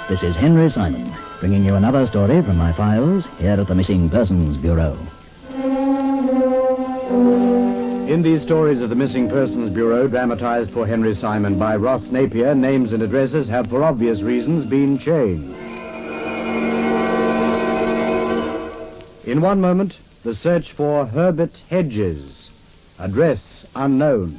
This is Henry Simon, bringing you another story from my files here at the Missing Persons Bureau. In these stories of the Missing Persons Bureau, dramatized for Henry Simon by Ross Napier, names and addresses have, for obvious reasons, been changed. In one moment, the search for Herbert Hedges, address unknown.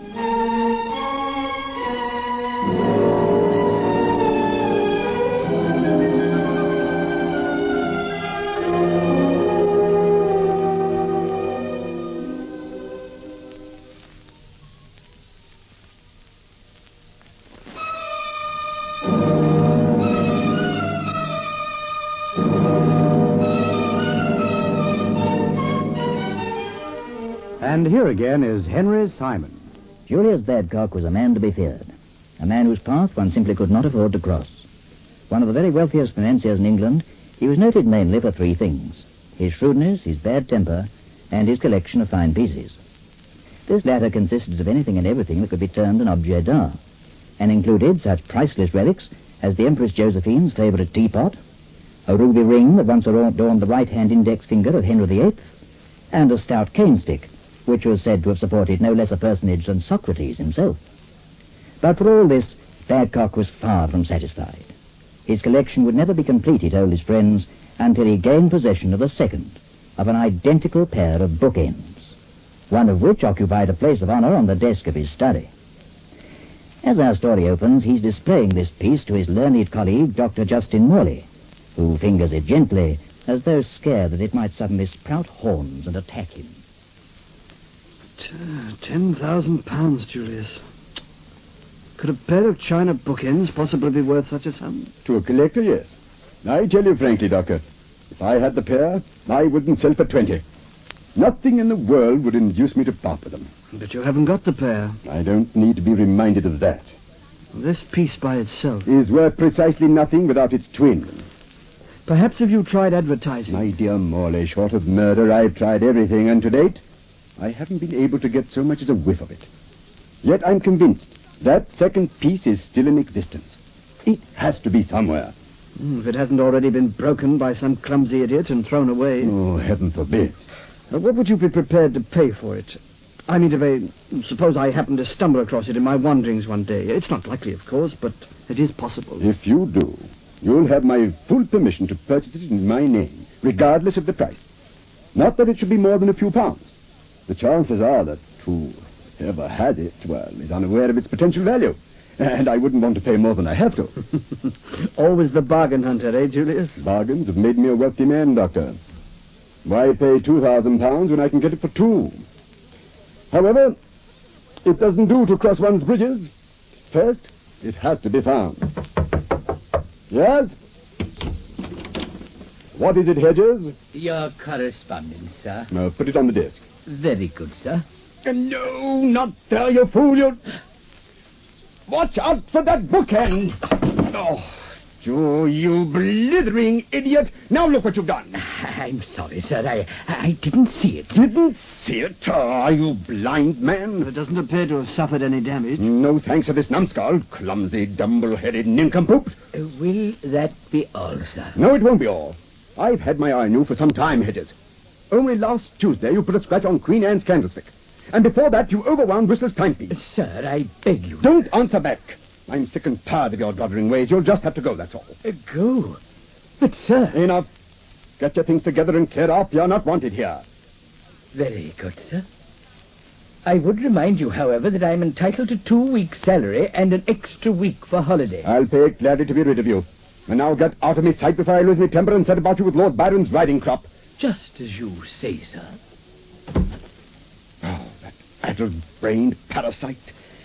And here again is Henry Simon. Julius Badcock was a man to be feared, a man whose path one simply could not afford to cross. One of the very wealthiest financiers in England, he was noted mainly for three things: his shrewdness, his bad temper, and his collection of fine pieces. This latter consisted of anything and everything that could be termed an objet d'art, and included such priceless relics as the Empress Josephine's favourite teapot, a ruby ring that once adorned the right-hand index finger of Henry VIII, and a stout cane stick, which was said to have supported no less a personage than Socrates himself. But for all this, Badcock was far from satisfied. His collection would never be complete, he told his friends, until he gained possession of the second of an identical pair of bookends, one of which occupied a place of honour on the desk of his study. As our story opens, he's displaying this piece to his learned colleague, Dr. Justin Morley, who fingers it gently, as though scared that it might suddenly sprout horns and attack him. £10,000, Julius. Could a pair of china bookends possibly be worth such a sum? To a collector, yes. I tell you frankly, Doctor, if I had the pair, I wouldn't sell for 20. Nothing in the world would induce me to part with them. But you haven't got the pair. I don't need to be reminded of that. This piece by itself Is worth precisely nothing without its twin. Perhaps have you tried advertising? My dear Morley, short of murder, I've tried everything, and to date, I haven't been able to get so much as a whiff of it. Yet I'm convinced that second piece is still in existence. It has to be somewhere. If it hasn't already been broken by some clumsy idiot and thrown away. Oh, heaven forbid. What would you be prepared to pay for it? I mean, suppose I happen to stumble across it in my wanderings one day. It's not likely, of course, but it is possible. If you do, you'll have my full permission to purchase it in my name, regardless of the price. Not that it should be more than a few pounds. The chances are that whoever has it, is unaware of its potential value. And I wouldn't want to pay more than I have to. Always the bargain hunter, eh, Julius? Bargains have made me a wealthy man, Doctor. Why pay £2,000 when I can get it for 2? However, it doesn't do to cross one's bridges. First, it has to be found. Yes? What is it, Hedges? Your correspondence, sir. Put it on the desk. Very good, sir. No, not there, you fool, you... Watch out for that bookend! Oh, you blithering idiot! Now look what you've done! I'm sorry, sir. I didn't see it. Didn't see it? Are you blind, man? It doesn't appear to have suffered any damage. No thanks to this numbskull, clumsy, dumble-headed nincompoop. Will that be all, sir? No, it won't be all. I've had my eye on you for some time, Hedges. Only last Tuesday you put a scratch on Queen Anne's candlestick. And before that you overwound Whistler's timepiece. Sir, I beg you... Don't answer back. I'm sick and tired of your doddering ways. You'll just have to go, that's all. Go? But, sir... Enough. Get your things together and clear off. You're not wanted here. Very good, sir. I would remind you, however, that I'm entitled to 2 weeks' salary and an extra week for holiday. I'll pay it gladly to be rid of you. And now get out of my sight before I lose my temper and set about you with Lord Byron's riding crop. Just as you say, sir. Oh, that addle-brained parasite.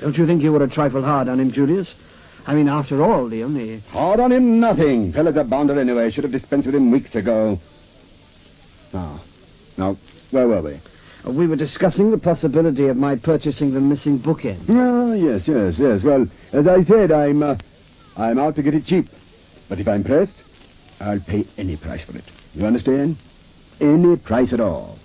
Don't you think you were a trifle hard on him, Julius? I mean, after all, the only... Hard on him, nothing. Fella's a bounder anyway. Should have dispensed with him weeks ago. Now, where were we? We were discussing the possibility of my purchasing the missing bookend. Oh, yes. Well, as I said, I'm out to get it cheap. But if I'm pressed, I'll pay any price for it. You understand? Any price at all.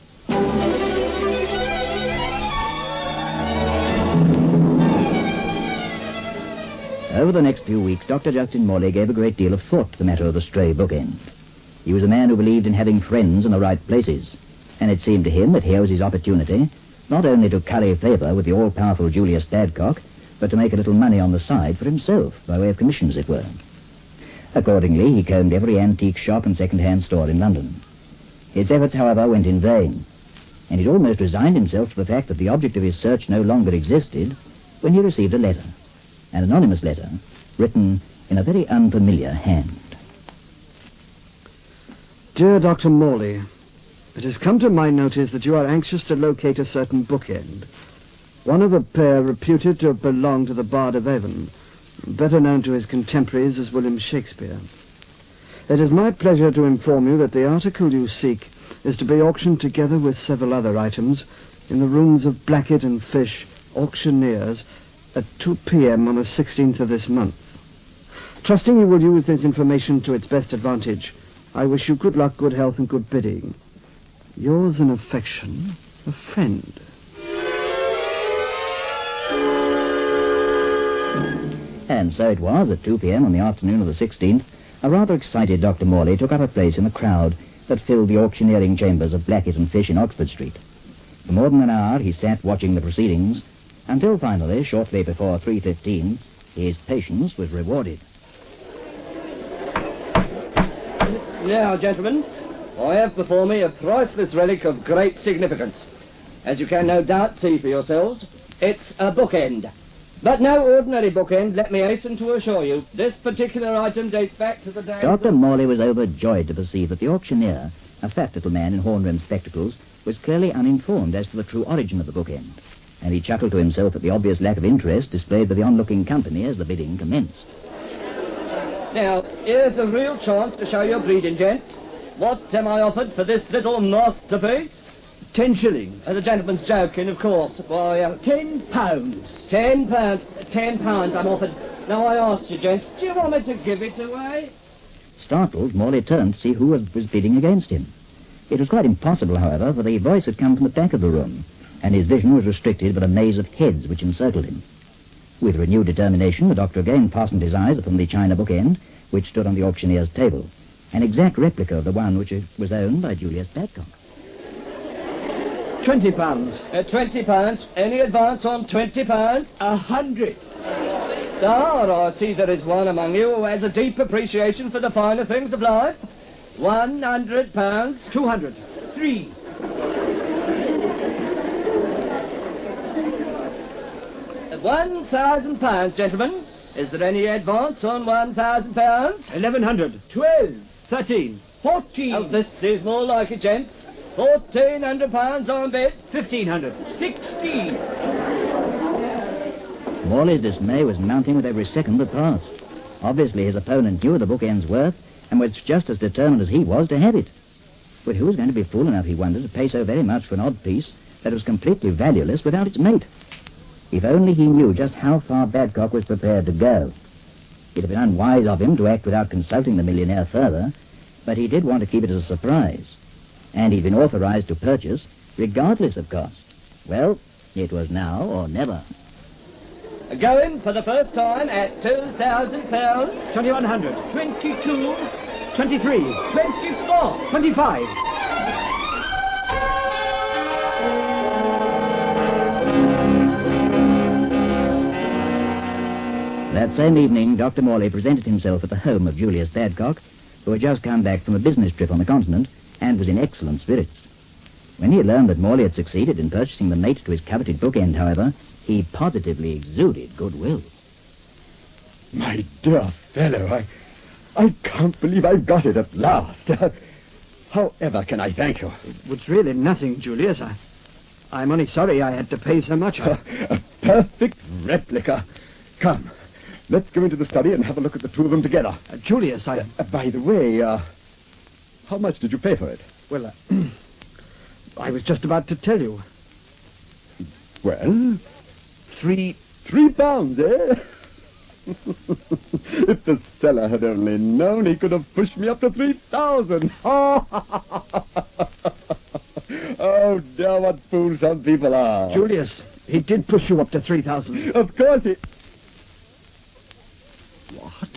Over the next few weeks, Dr. Justin Morley gave a great deal of thought to the matter of the stray bookend. He was a man who believed in having friends in the right places, and it seemed to him that here was his opportunity, not only to curry favour with the all-powerful Julius Badcock, but to make a little money on the side for himself, by way of commissions, as it were. Accordingly, he combed every antique shop and second-hand store in London. His efforts, however, went in vain, and he'd almost resigned himself to the fact that the object of his search no longer existed when he received a letter, an anonymous letter, written in a very unfamiliar hand. Dear Dr. Morley, it has come to my notice that you are anxious to locate a certain bookend, one of a pair reputed to have belonged to the Bard of Avon, better known to his contemporaries as William Shakespeare. It is my pleasure to inform you that the article you seek is to be auctioned together with several other items in the rooms of Blackett and Fish, auctioneers, at 2 p.m. on the 16th of this month. Trusting you will use this information to its best advantage, I wish you good luck, good health, and good bidding. Yours in affection, a friend. And so it was, at 2 p.m. on the afternoon of the 16th, a rather excited Dr. Morley took up a place in the crowd that filled the auctioneering chambers of Blackett and Fish in Oxford Street. For more than an hour he sat watching the proceedings, until finally, shortly before 3:15, his patience was rewarded. Now, gentlemen, I have before me a priceless relic of great significance. As you can no doubt see for yourselves, it's a bookend. But no ordinary bookend, let me hasten to assure you. This particular item dates back to the days... Dr. Morley was overjoyed to perceive that the auctioneer, a fat little man in horn-rimmed spectacles, was clearly uninformed as to the true origin of the bookend, and he chuckled to himself at the obvious lack of interest displayed by the onlooking company as the bidding commenced. Now, here's a real chance to show your breeding, gents. What am I offered for this little masterpiece? 10 shillings. The gentleman's joking, of course. Why, £10. £10 I'm offered. Now, I asked you, gents, do you want me to give it away? Startled, Morley turned to see who was bidding against him. It was quite impossible, however, for the voice had come from the back of the room, and his vision was restricted by a maze of heads which encircled him. With renewed determination, the doctor again fastened his eyes upon the china bookend, which stood on the auctioneer's table, an exact replica of the one which was owned by Julius Badcock. £20. £20. Any advance on £20? 100. Ah, I see there is one among you who has a deep appreciation for the finer things of life. £100. 200. 3. £1,000, gentlemen. Is there any advance on £1,000? 1100. 12. 13. 14. Oh, this is more like it, gents. £1,400 on bid. 1500. 16. Morley's dismay was mounting with every second that passed. Obviously, his opponent knew the bookend's worth and was just as determined as he was to have it. But who was going to be fool enough, he wondered, to pay so very much for an odd piece that was completely valueless without its mate? If only he knew just how far Badcock was prepared to go. It had been unwise of him to act without consulting the millionaire further, but he did want to keep it as a surprise. And he'd been authorized to purchase, regardless of cost. Well, it was now or never. Going for the first time at £2,000. 2100. 22. 23. 24. 25. That same evening, Dr. Morley presented himself at the home of Julius Badcock, who had just come back from a business trip on the continent and was in excellent spirits. When he learned that Morley had succeeded in purchasing the mate to his coveted bookend, however, he positively exuded goodwill. My dear fellow, I can't believe I've got it at last. However can I thank you? It was really nothing, Julius. I'm only sorry I had to pay so much. A perfect replica. Come, let's go into the study and have a look at the two of them together. Julius, by the way, how much did you pay for it? Well, I was just about to tell you. Well, £3, eh? If the seller had only known, he could have pushed me up to 3,000. Oh, dear, what fools some people are. Julius, he did push you up to 3,000. Of course he... What?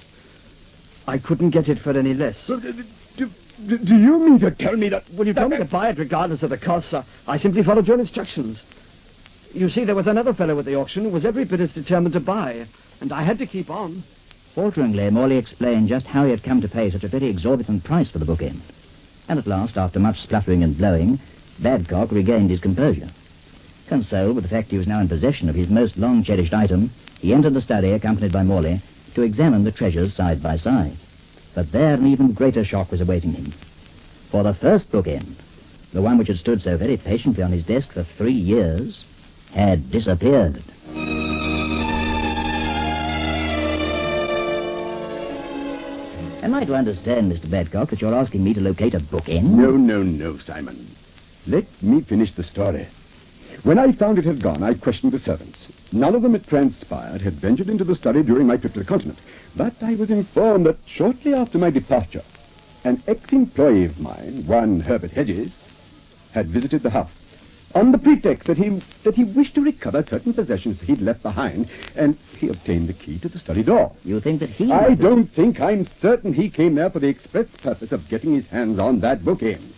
I couldn't get it for any less. Do you mean to tell me that... Well, you told me to buy it regardless of the cost, sir. I simply followed your instructions. You see, there was another fellow at the auction who was every bit as determined to buy, and I had to keep on. Falteringly, Morley explained just how he had come to pay such a very exorbitant price for the bookend. And at last, after much spluttering and blowing, Badcock regained his composure. Consoled with the fact he was now in possession of his most long-cherished item, he entered the study, accompanied by Morley, to examine the treasures side by side. But there an even greater shock was awaiting him. For the first bookend, the one which had stood so very patiently on his desk for 3 years, had disappeared. Am I to understand, Mr. Badcock, that you're asking me to locate a bookend? No, Simon. Let me finish the story. When I found it had gone, I questioned the servants. None of them, it transpired, had ventured into the study during my trip to the continent. But I was informed that shortly after my departure, an ex-employee of mine, one Herbert Hedges, had visited the house on the pretext that he wished to recover certain possessions he'd left behind, and he obtained the key to the study door. You think that he... I don't think. I'm certain he came there for the express purpose of getting his hands on that bookend.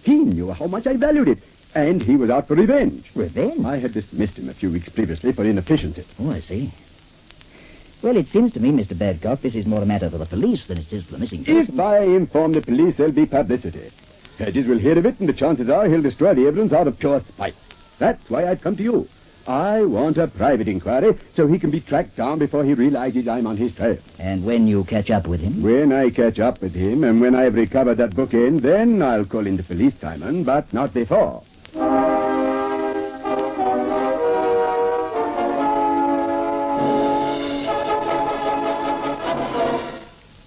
He knew how much I valued it, and he was out for revenge. Revenge? I had dismissed him a few weeks previously for inefficiency. Oh, I see. Well, it seems to me, Mr. Badcock, this is more a matter for the police than it is for the missing person. If I inform the police, there'll be publicity. Hedges will hear of it, and the chances are he'll destroy the evidence out of pure spite. That's why I've come to you. I want a private inquiry so he can be tracked down before he realizes I'm on his trail. And when you catch up with him? When I catch up with him, and when I've recovered that bookend, then I'll call in the police, Simon, but not before.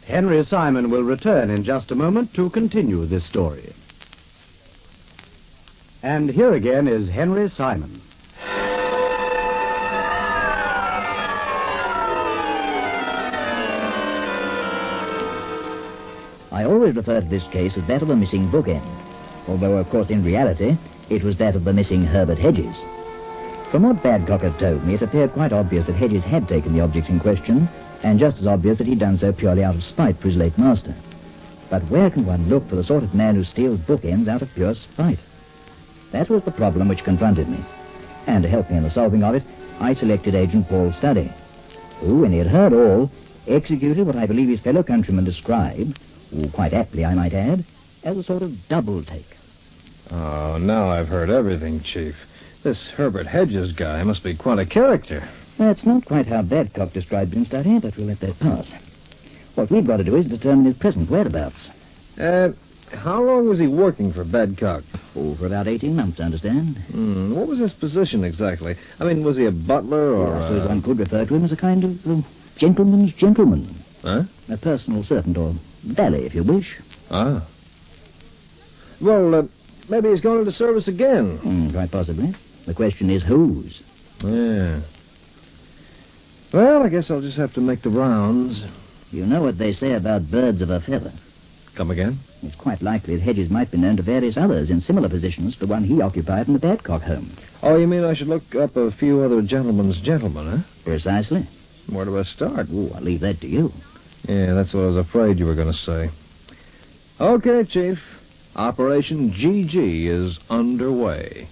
Henry Simon will return in just a moment to continue this story. And here again is Henry Simon. I always refer to this case as that of the missing bookend, although, of course, in reality, it was that of the missing Herbert Hedges. From what Badcock had told me, it appeared quite obvious that Hedges had taken the object in question, and just as obvious that he'd done so purely out of spite for his late master. But where can one look for the sort of man who steals bookends out of pure spite? That was the problem which confronted me, and to help me in the solving of it, I selected Agent Paul Studdy, who, when he had heard all, executed what I believe his fellow countrymen described, quite aptly I might add, as a sort of double take. Oh, now I've heard everything, Chief. This Herbert Hedges guy must be quite a character. That's not quite how Badcock described him, Studdy, but we'll let that pass. What we've got to do is determine his present whereabouts. How long was he working for Badcock? Oh, for about 18 months, I understand. What was his position exactly? I mean, was he a butler or... I suppose one could refer to him as a kind of gentleman's gentleman. Huh? A personal servant, or valet, if you wish. Ah. Well, maybe he's gone into service again. Quite possibly. The question is whose? Yeah. Well, I guess I'll just have to make the rounds. You know what they say about birds of a feather. Come again? It's quite likely that Hedges might be known to various others in similar positions to the one he occupied in the Badcock home. Oh, you mean I should look up a few other gentlemen's gentlemen, huh? Precisely. Where do I start? Oh, I'll leave that to you. Yeah, that's what I was afraid you were going to say. Okay, Chief. Operation GG is underway.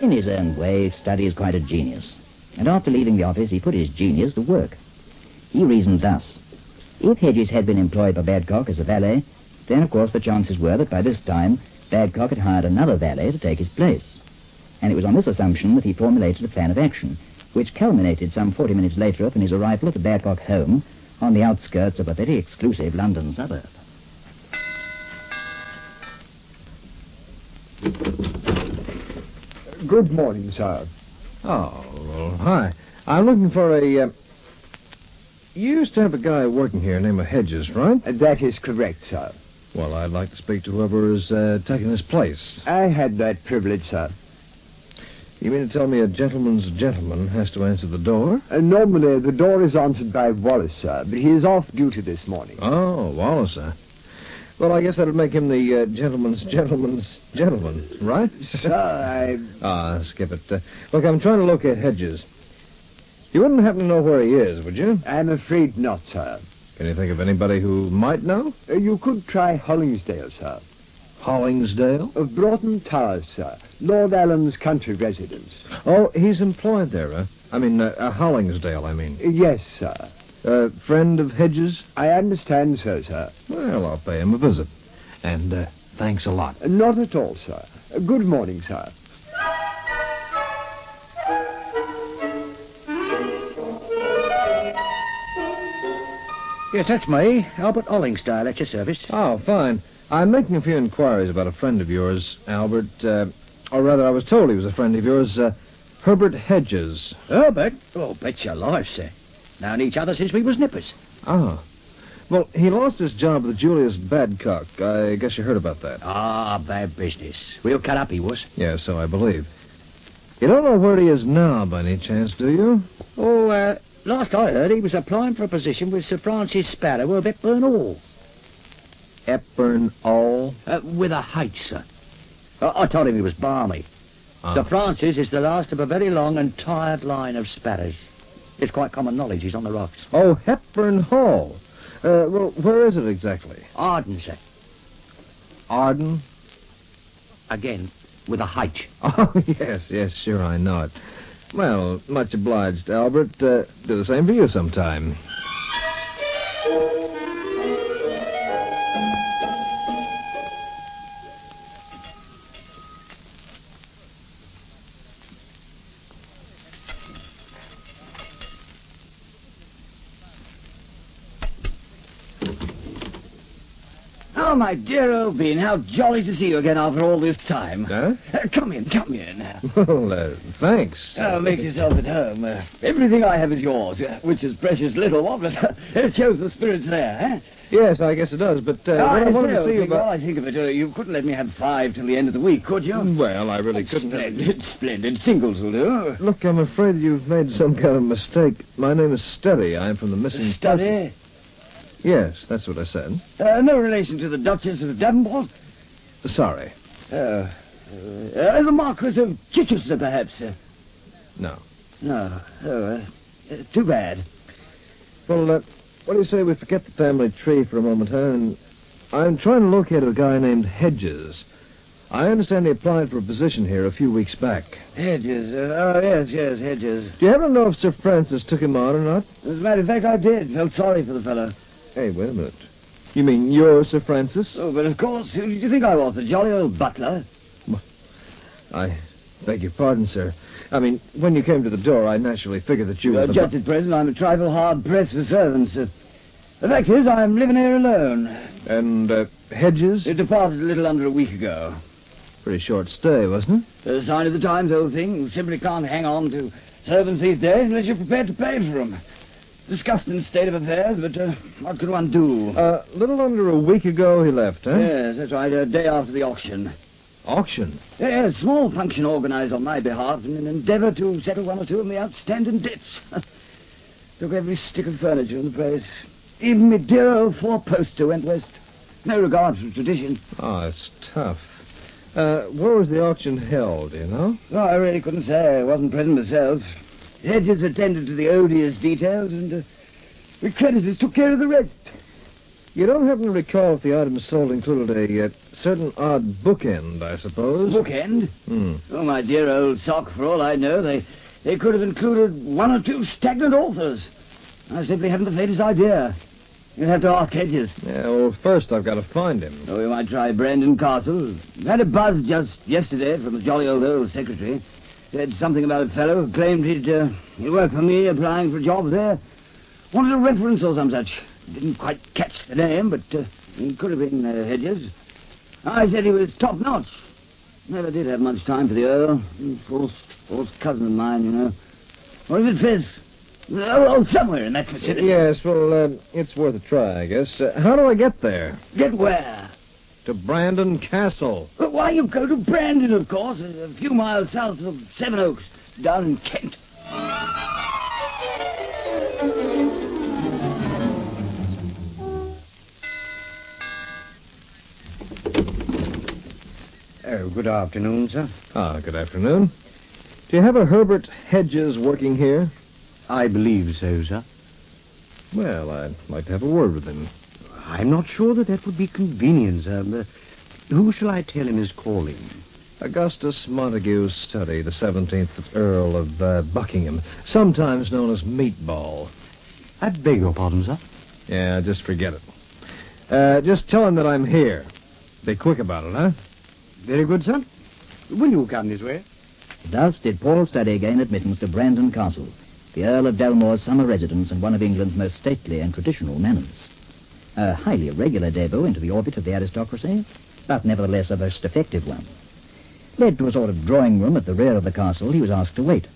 In his own way, Studdy is quite a genius. And after leaving the office, he put his genius to work. He reasoned thus. If Hedges had been employed by Badcock as a valet, then, of course, the chances were that by this time, Badcock had hired another valet to take his place. And it was on this assumption that he formulated a plan of action, which culminated some 40 minutes later upon his arrival at the Badcock home on the outskirts of a very exclusive London suburb. Good morning, sir. Oh, well, hi. I'm looking for a... You used to have a guy working here named Hedges, right? That is correct, sir. Well, I'd like to speak to whoever is taking his place. I had that privilege, sir. You mean to tell me a gentleman's gentleman has to answer the door? Normally, the door is answered by Wallace, sir, but he is off duty this morning. Oh, Wallace, huh? Well, I guess that'd make him the gentleman's gentleman, right? Sir, Skip it. Look, I'm trying to locate Hedges. You wouldn't happen to know where he is, would you? I'm afraid not, sir. Can you think of anybody who might know? You could try Hollingsdale, sir. Hollingsdale? Of Broughton Towers, sir. Lord Allen's country residence. Oh, he's employed there, huh? I mean, Hollingsdale, I mean. Yes, sir. Friend of Hedges? I understand so, sir. Well, I'll pay him a visit. And thanks a lot. Not at all, sir. Good morning, sir. Yes, that's me, Albert Hollingsdale, at your service. Oh, fine. I'm making a few inquiries about a friend of yours, Albert, or rather, I was told he was a friend of yours, Herbert Hedges. Herbert? Oh, bet your life, sir. Known each other since we was nippers. Ah. Well, he lost his job with Julius Badcock. I guess you heard about that. Ah, bad business. Real cut up he was. Yeah, so I believe. You don't know where he is now, by any chance, do you? Oh, last I heard, he was applying for a position with Sir Francis Sparrow of Hepburn Hall. Hepburn Hall? With a H, sir. I told him he was balmy. Sir Francis is the last of a very long and tired line of Sparrows. It's quite common knowledge he's on the rocks. Oh, Hepburn Hall. Well, where is it exactly? Arden, sir. Arden? Again, with a H. Oh, yes, sure, I know it. Well, much obliged, Albert. Do the same for you sometime. Oh, my dear old Bean, how jolly to see you again after all this time. Huh? Come in. Well, thanks. Oh, make yourself at home. Everything I have is yours, which is precious little, but it shows the spirit's there, eh? Yes, I guess it does, but what I wanted to see you about... Well, I think of it, you couldn't let me have 5 till the end of the week, could you? Well, I really couldn't have... Splendid. Singles will do. Look, I'm afraid you've made some kind of mistake. My name is Steady. I'm from the missing... Study? Yes, that's what I said. No relation to the Duchess of Davenport? Sorry. The Marquis of Chichester, perhaps? No. No. Too bad. Well, what do you say we forget the family tree for a moment, huh? And I'm trying to locate a guy named Hedges. I understand he applied for a position here a few weeks back. Hedges. Yes, Hedges. Do you happen to know if Sir Francis took him on or not? As a matter of fact, I did. Felt sorry for the fellow. Hey, wait a minute. You mean you're Sir Francis? Oh, but of course. Who did you think I was? The jolly old butler? I beg your pardon, sir. I mean, when you came to the door, I naturally figured that you were... Just at present, I'm a trifle hard-pressed for servants. The fact is, I'm living here alone. And, Hedges? He departed a little under a week ago. Pretty short stay, wasn't it? A sign of the times, old thing. You simply can't hang on to servants these days unless you're prepared to pay for them. Disgusting state of affairs, but what could one do? Little under a week ago he left, huh? Yes, that's right, a day after the auction. Auction? Yeah, a small function organised on my behalf in an endeavour to settle one or two of the outstanding debts. Took every stick of furniture in the place. Even my dear old four-poster went west. No regard for tradition. Oh, it's tough. Where was the auction held, do you know? Oh, I really couldn't say. I wasn't present myself. Hedges attended to the odious details, and the creditors took care of the rest. You don't happen to recall if the items sold included a certain odd bookend, I suppose? Bookend? Oh, my dear old sock, for all I know, they could have included 1 or 2 stagnant authors. I simply haven't the faintest idea. You'll have to ask Hedges. Yeah, well, first I've got to find him. Oh, we might try Brandon Castle. Had a buzz just yesterday from the jolly old secretary. Said something about a fellow who claimed he'd work for me applying for a job there. Wanted a reference or some such. Didn't quite catch the name, but he could have been Hedges. I said he was top-notch. Never did have much time for the Earl. False cousin of mine, you know. What is it, Fizz? Oh, somewhere in that vicinity. Yes, well, it's worth a try, I guess. How do I get there? Get where? To Brandon Castle. Well, why, you go to Brandon, of course, a few miles south of Sevenoaks, down in Kent. Oh, good afternoon, sir. Ah, good afternoon. Do you have a Herbert Hedges working here? I believe so, sir. Well, I'd like to have a word with him. I'm not sure that would be convenient, sir. Who shall I tell him is calling? Augustus Montague's study, the 17th Earl of Buckingham, sometimes known as Meatball. I beg your pardon, sir. Yeah, just forget it. Just tell him that I'm here. Be quick about it, huh? Very good, sir. Will you come this way? Thus did Paul Study gain admittance to Brandon Castle, the Earl of Delmore's summer residence and one of England's most stately and traditional manors. A highly irregular debut into the orbit of the aristocracy, but nevertheless a most effective one. Led to a sort of drawing room at the rear of the castle, he was asked to wait.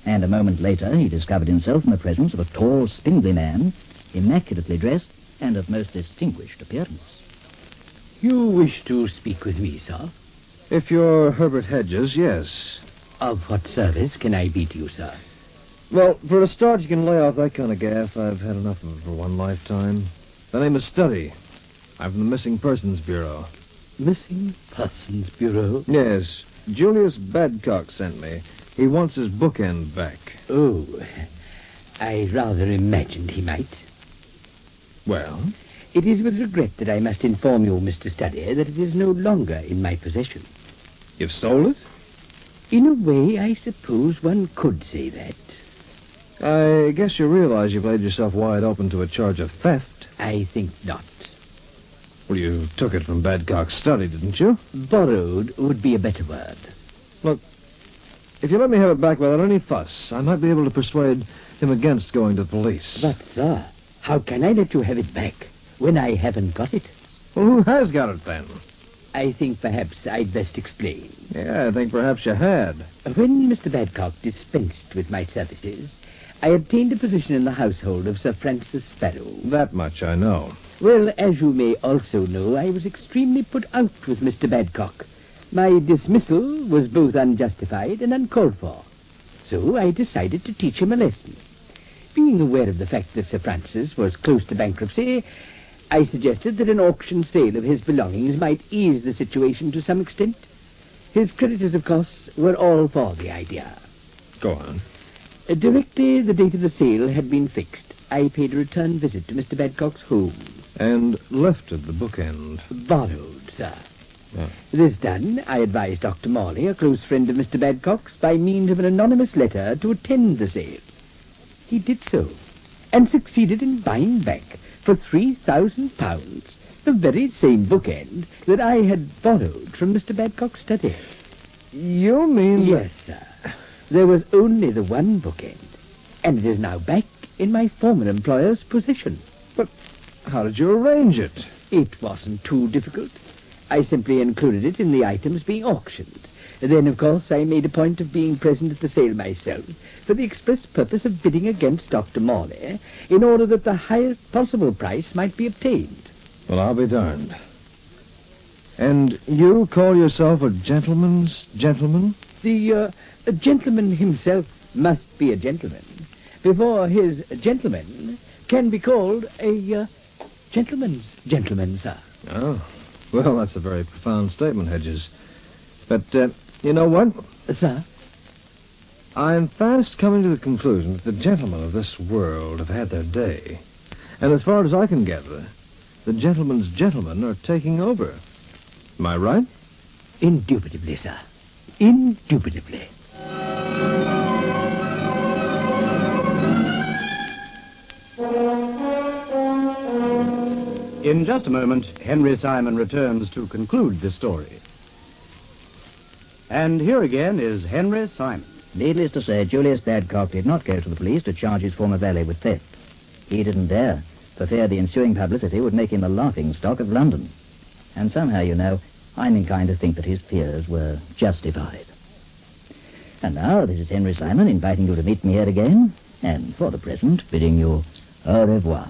And a moment later, he discovered himself in the presence of a tall, spindly man, immaculately dressed and of most distinguished appearance. You wish to speak with me, sir? If you're Herbert Hedges, yes. Of what service can I be to you, sir? Well, for a start, you can lay off that kind of gaff. I've had enough of it for one lifetime. The name is Study. I'm from the Missing Persons Bureau. Missing Persons Bureau? Yes. Julius Badcock sent me. He wants his bookend back. Oh, I rather imagined he might. Well? It is with regret that I must inform you, Mr. Study, that it is no longer in my possession. You've sold it? In a way, I suppose one could say that. I guess you realize you've laid yourself wide open to a charge of theft. I think not. Well, you took it from Badcock's study, didn't you? Borrowed would be a better word. Look, if you let me have it back without any fuss, I might be able to persuade him against going to the police. But, sir, how can I let you have it back when I haven't got it? Well, who has got it, then? I think perhaps I'd best explain. Yeah, I think perhaps you had. When Mr. Badcock dispensed with my services, I obtained a position in the household of Sir Francis Sparrow. That much I know. Well, as you may also know, I was extremely put out with Mr. Badcock. My dismissal was both unjustified and uncalled for. So I decided to teach him a lesson. Being aware of the fact that Sir Francis was close to bankruptcy, I suggested that an auction sale of his belongings might ease the situation to some extent. His creditors, of course, were all for the idea. Go on. Directly the date of the sale had been fixed, I paid a return visit to Mr. Badcock's home. And lifted the bookend. Borrowed, sir. Oh. This done, I advised Dr. Morley, a close friend of Mr. Badcock's, by means of an anonymous letter to attend the sale. He did so, and succeeded in buying back for £3,000 the very same bookend that I had borrowed from Mr. Badcock's study. You mean... Yes, sir. There was only the one bookend, and it is now back in my former employer's possession. But how did you arrange it? It wasn't too difficult. I simply included it in the items being auctioned. Then, of course, I made a point of being present at the sale myself for the express purpose of bidding against Dr. Morley in order that the highest possible price might be obtained. Well, I'll be darned. And you call yourself a gentleman's gentleman? The gentleman himself must be a gentleman before his gentleman can be called a gentleman's gentleman, sir. Oh, well, that's a very profound statement, Hedges. But, you know what? Sir? I'm fast coming to the conclusion that the gentlemen of this world have had their day. And as far as I can gather, the gentlemen's gentlemen are taking over. Am I right? Indubitably, sir. Indubitably. In just a moment, Henry Simon returns to conclude this story. And here again is Henry Simon. Needless to say, Julius Badcock did not go to the police to charge his former valet with theft. He didn't dare, for fear the ensuing publicity would make him the laughingstock of London. And somehow, you know, I'm inclined to think that his fears were justified. And now, this is Henry Simon inviting you to meet me here again, and for the present, bidding you au revoir.